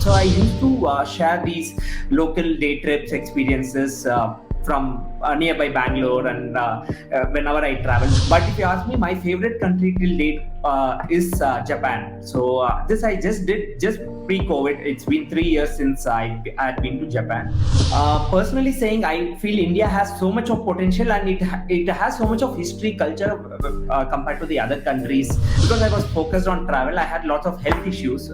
So I used to share these local day trips experiences from nearby Bangalore and whenever I travel. But if you ask me, my favorite country till date is Japan. So this I just did just pre-COVID. It's been 3 years since I had been to Japan. Personally saying, I feel India has so much of potential and it has so much of history, culture compared to the other countries. Because I was focused on travel, I had lots of health issues.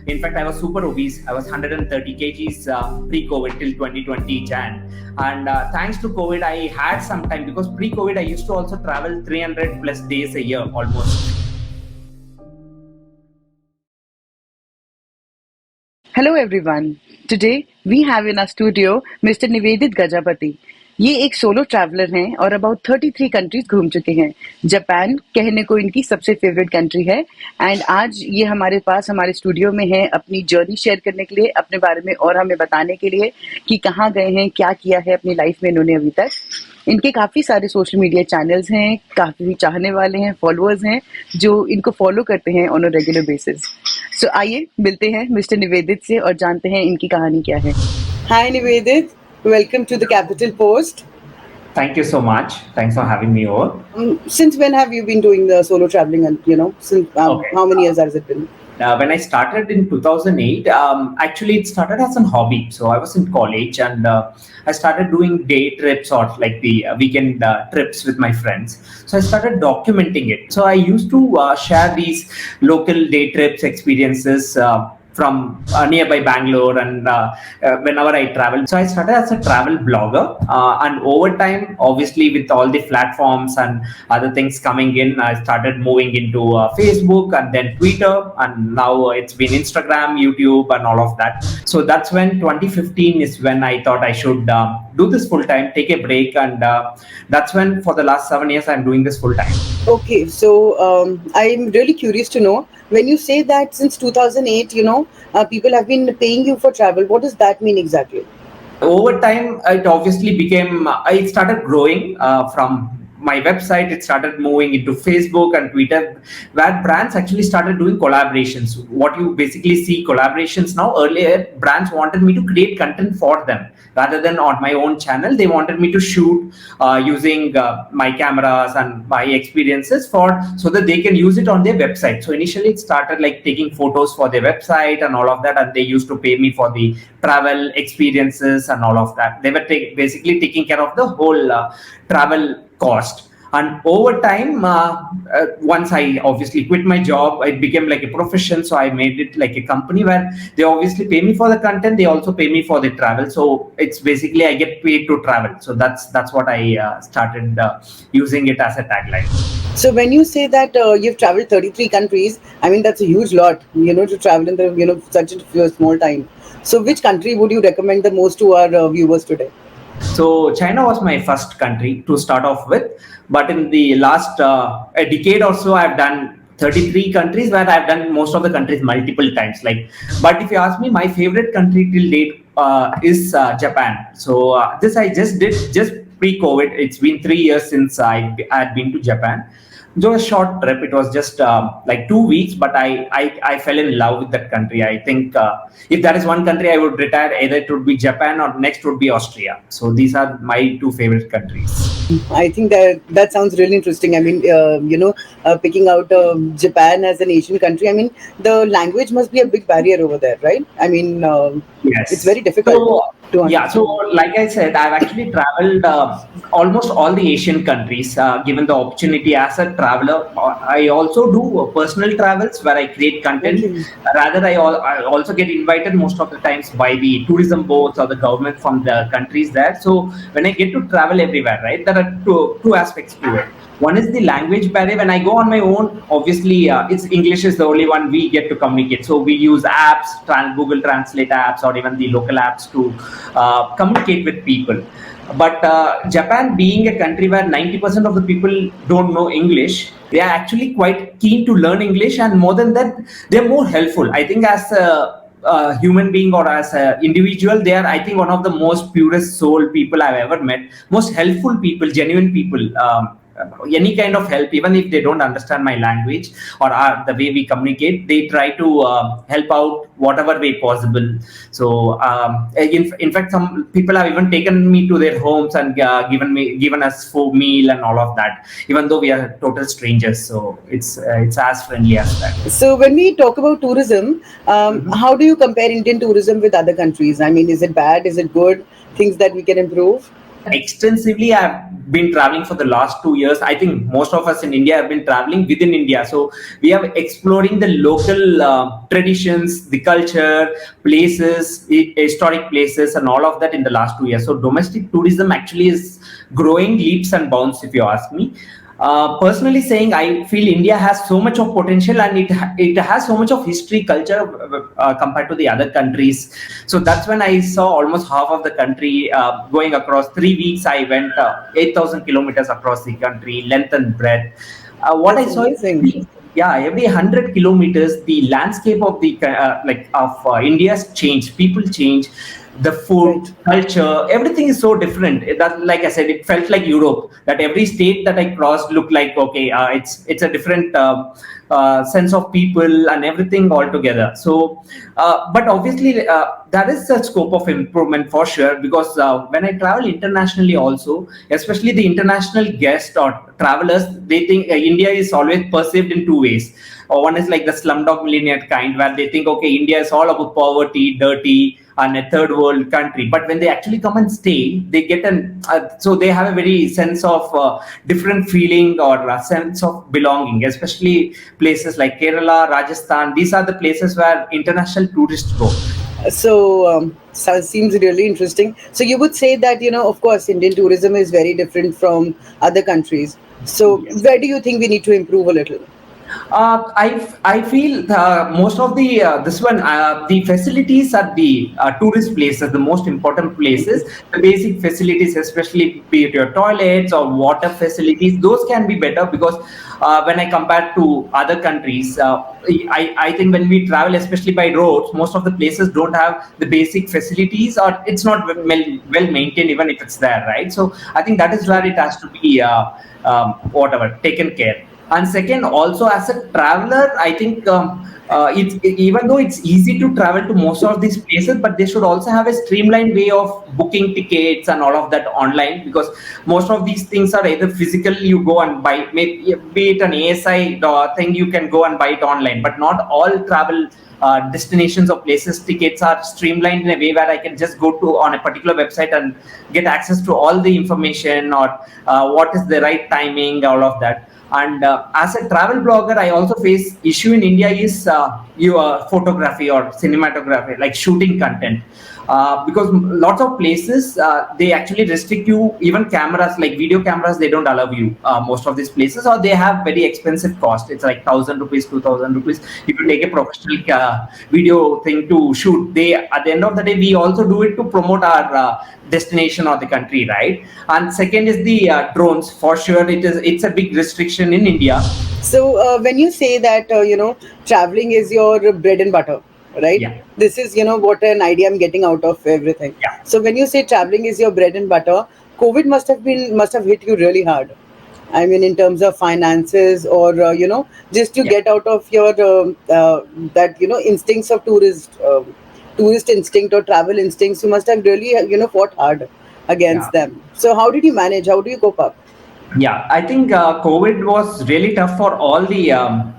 In fact, I was super obese. I was 130 kgs pre-COVID till 2020 Jan. And thanks to COVID, I had some time because pre-COVID, I used to also travel 300 plus days a year almost. Hello everyone. Today we have in our studio Mr. Nivedit Gajapati. ये एक solo traveller हैं और about 33 countries घूम चुके हैं। Japan कहने को इनकी सबसे फेवरेट कंट्री है एंड आज ये हमारे पास हमारे स्टूडियो में है अपनी जर्नी शेयर करने के लिए, अपने बारे में और हमें बताने के लिए कि कहाँ गए हैं, क्या किया है अपनी लाइफ में इन्होंने अभी तक। इनके काफ़ी सारे सोशल मीडिया चैनल्स हैं, काफ़ी चाहने वाले हैं, फॉलोअर्स हैं जो इनको फॉलो करते हैं ऑन अ रेगुलर बेसिस। सो आइए मिलते हैं मिस्टर निवेदित से और जानते हैं इनकी कहानी क्या है। हाय निवेदित, welcome to the Capital Post. Thank you so much. Thanks for having me over. Since when have you been doing the solo traveling and, since Okay. how many years has it been? When I started in 2008, actually it started as a hobby. So I was in college and I started doing day trips or like the weekend trips with my friends. So I started documenting it. So I used to share these local day trips experiences from nearby Bangalore and whenever I travel. So I started as a travel blogger and over time, obviously with all the platforms and other things coming in, I started moving into Facebook and then Twitter, and now it's been Instagram, YouTube and all of that. So that's when 2015 is when I thought I should do this full time, take a break, and that's when for the last 7 years I'm doing this full time. Okay, so I'm really curious to know when you say that since 2008, people have been paying you for travel. What does that mean exactly? Over time, it obviously became, it started growing from my website. It started moving into Facebook and Twitter, where brands actually started doing collaborations. What you basically see collaborations now. Earlier, brands wanted me to create content for them rather than on my own channel. They wanted me to shoot using my cameras and my experiences so that they can use it on their website. So initially it started like taking photos for their website and all of that, and they used to pay me for the travel experiences and all of that. They were basically taking care of the whole travel cost. And over time, once I obviously quit my job, it became like a profession. So I made it like a company where they obviously pay me for the content. They also pay me for the travel. So it's basically I get paid to travel. So that's what I started using it as a tagline. So when you say that you've traveled 33 countries, I mean that's a huge lot, to travel in the such a small time. So which country would you recommend the most to our viewers today? So China was my first country to start off with, but in the last a decade or so, I've done 33 countries where I've done most of the countries multiple times. But if you ask me, my favorite country till date is Japan. So this I just did just pre-COVID. It's been 3 years since I had been to Japan. It was a short trip. It was just like 2 weeks, but I fell in love with that country. I think if there is one country I would retire, either it would be Japan or next would be Austria. So these are my two favorite countries. I think that sounds really interesting. I mean, picking out Japan as an Asian country. I mean, the language must be a big barrier over there, right? I mean, Yes, it's very difficult to understand. yeah. So like I said, I've actually traveled almost all the Asian countries. Given the opportunity as a traveler, I also do personal travels where I create content. Okay. Rather, I also get invited most of the times by the tourism boards or the government from the countries there. So when I get to travel everywhere, right, there are two aspects to it. One is the language barrier. When I go on my own, obviously, it's English is the only one we get to communicate. So we use apps, Google Translate apps, or even the local apps to communicate with people. But Japan, being a country where 90% of the people don't know English, they are actually quite keen to learn English, and more than that, they're more helpful. I think as a human being or as an individual, they are, I think, one of the most purest soul people I've ever met. Most helpful people, genuine people. any kind of help, even if they don't understand my language or the way we communicate, they try to help out whatever way possible. So in fact, some people have even taken me to their homes and given us food, meal, and all of that, even though we are total strangers. So it's as friendly as that. So when we talk about tourism, how do you compare Indian tourism with other countries? I mean, is it bad? Is it good? Things that we can improve? Extensively, I've been traveling for the last 2 years. I think most of us in India have been traveling within India. So we are exploring the local traditions, the culture, places, historic places, and all of that in the last 2 years. So domestic tourism actually is growing leaps and bounds, if you ask me. Personally saying, I feel India has so much of potential, and it has so much of history, culture compared to the other countries. So that's when I saw almost half of the country going across 3 weeks. I went 8,000 kilometers across the country, length and breadth. What That's I saw amazing. is, yeah, every 100 kilometers, the landscape of the India's changed. People change. The food, culture, everything is so different. That, like I said, it felt like Europe. That every state that I crossed looked like, okay, it's a different sense of people and everything all together. So, but obviously, there is a scope of improvement for sure, because when I travel internationally also, especially the international guests or travelers, they think India is always perceived in two ways. One is like the slumdog millionaire kind, where they think, okay, India is all about poverty, dirty, and a third world country. But when they actually come and stay, they get so they have a very sense of different feeling or a sense of belonging, especially places like Kerala, Rajasthan. These are the places where international tourists go. So it seems really interesting. So you would say that, of course, Indian tourism is very different from other countries. So Yes. where do you think we need to improve a little? I feel most of the facilities at the tourist places, the most important places, the basic facilities, especially be it your toilets or water facilities, those can be better, because when I compare to other countries, I think when we travel, especially by roads, most of the places don't have the basic facilities, or it's not well maintained, even if it's there, right? So I think that is where it has to be whatever taken care. And second, also as a traveler, I think even though it's easy to travel to most of these places, but they should also have a streamlined way of booking tickets and all of that online, because most of these things are either physical, you go and buy, maybe be it an ASI thing, you can go and buy it online, but not all travel destinations or places tickets are streamlined in a way where I can just go to on a particular website and get access to all the information, or what is the right timing, all of that. And as a travel blogger, I also face issue in India is your photography or cinematography, like shooting content. Because lots of places they actually restrict you, even cameras like video cameras, they don't allow you most of these places, or they have very expensive cost. It's like 1,000 rupees, 2,000 rupees if you take a professional video thing to shoot. They, at the end of the day, we also do it to promote our destination or the country, right? And second is the drones. For sure, it's a big restriction in India. So when you say that, traveling is your bread and butter, right? Yeah. This is, what an idea I'm getting out of everything. Yeah. So when you say traveling is your bread and butter, COVID must have hit you really hard. I mean, in terms of finances, or just to Yeah. get out of your that instincts of tourist instinct or travel instincts, you must have really fought hard Yeah. against them. So how did you manage? How do you cope up? Yeah, I think COVID was really tough for all the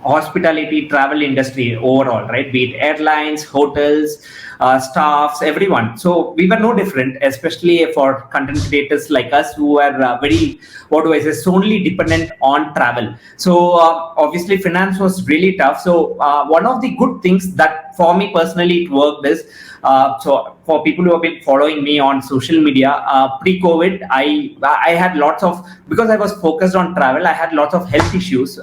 hospitality travel industry overall, right? Be it airlines, hotels, staffs, everyone. So we were no different, especially for content creators like us who are very, what do I say, solely dependent on travel. So obviously finance was really tough. So one of the good things that for me personally it worked is, so for people who have been following me on social media, pre-COVID, I had lots of, because I was focused on travel, I had lots of health issues.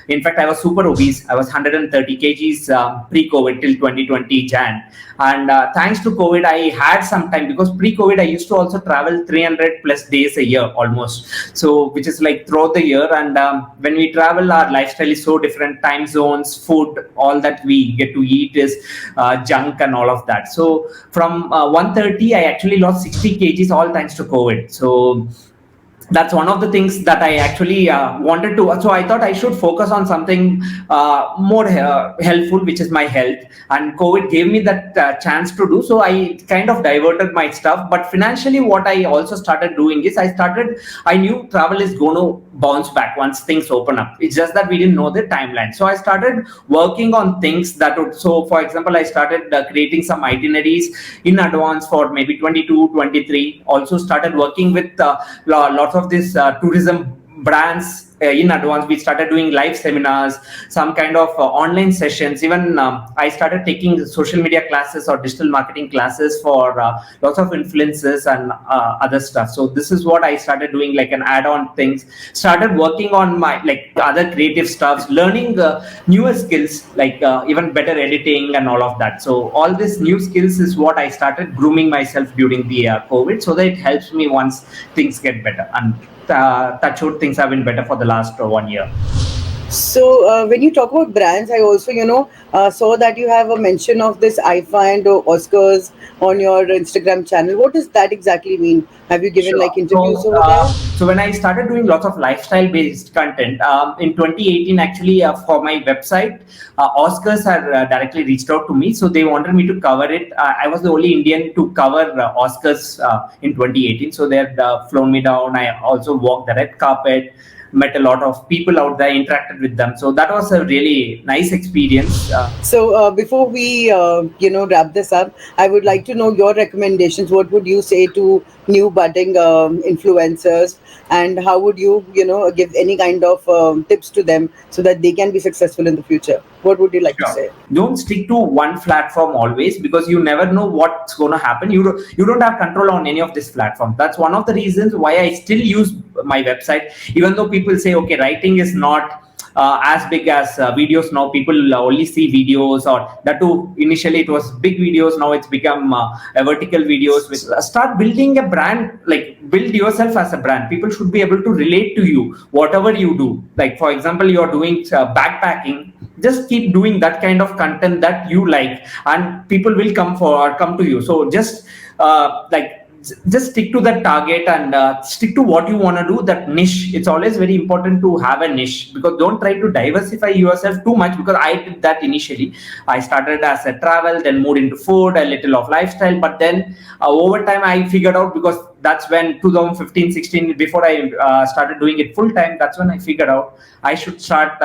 In fact, I was super obese. I was 130 kgs pre-COVID till 2020 Jan. And thanks to COVID, I had some time, because pre-COVID, I used to also travel 300 plus days a year almost. So, which is like throughout the year. And when we travel, our lifestyle is so different. Time zones, food, all that we get to eat is junk and all of that. So from 130, I actually lost 60 kgs all thanks to COVID. So that's one of the things that I actually wanted to. So I thought I should focus on something more helpful, which is my health. And COVID gave me that chance to do. So I kind of diverted my stuff. But financially, what I also started doing is I knew travel is going to bounce back once things open up. It's just that we didn't know the timeline. So I started working on things that would. So for example, I started creating some itineraries in advance for maybe 22, 23. Also started working with lots of these tourism brands in advance. We started doing live seminars, some kind of online sessions. Even I started taking social media classes or digital marketing classes for lots of influencers and other stuff. So this is what I started doing, like an add-on things. Started working on my like other creative stuffs, learning newer skills like even better editing and all of that. So all these new skills is what I started grooming myself during the COVID, so that it helps me once things get better. And touch wood, things have been better for the last 1 year. So when you talk about brands, I also, saw that you have a mention of this IFA and Oscars on your Instagram channel. What does that exactly mean? Have you given Sure. like interviews So, over there? so when I started doing lots of lifestyle-based content in 2018, actually for my website, Oscars had directly reached out to me. So they wanted me to cover it. I was the only Indian to cover Oscars in 2018. So they had flown me down. I also walked the red carpet, met a lot of people out there, interacted with them. So that was a really nice experience. So before we, wrap this up, I would like to know your recommendations. What would you say to new budding influencers, and how would you, give any kind of tips to them so that they can be successful in the future? What would you like to say? Don't stick to one platform always, because you never know what's going to happen. You don't have control on any of this platform. That's one of the reasons why I still use my website, even though people say, okay, writing is not as big as videos. Now people only see videos, or that too initially it was big videos, now it's become a vertical videos. With start building a brand, like build yourself as a brand. People should be able to relate to you whatever you do. Like for example, you're doing backpacking, just keep doing that kind of content that you like, and people will come to you. So just just stick to that target, and stick to what you want to do, that niche. It's always very important to have a niche, because don't try to diversify yourself too much, because I did that initially. I started as a travel, then moved into food, a little of lifestyle, but then over time I figured out, because that's when 2015-16, before I started doing it full time, that's when I figured out I should start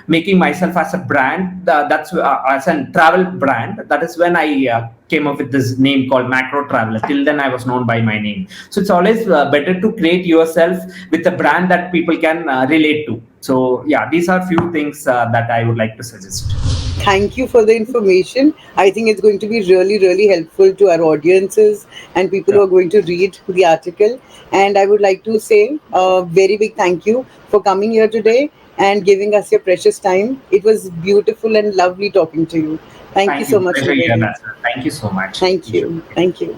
making myself as a brand. That's as a travel brand. That is when I came up with this name called Macro Traveler. Till then I was known by my name. So it's always better to create yourself with a brand that people can relate to. So yeah, these are few things that I would like to suggest. Thank you for the information. I think it's going to be really, really helpful to our audiences and people who are going to read the article. And I would like to say a very big thank you for coming here today and giving us your precious time. It was beautiful and lovely talking to you. Thank you so much. Thank you so much. Thank you. Thank you.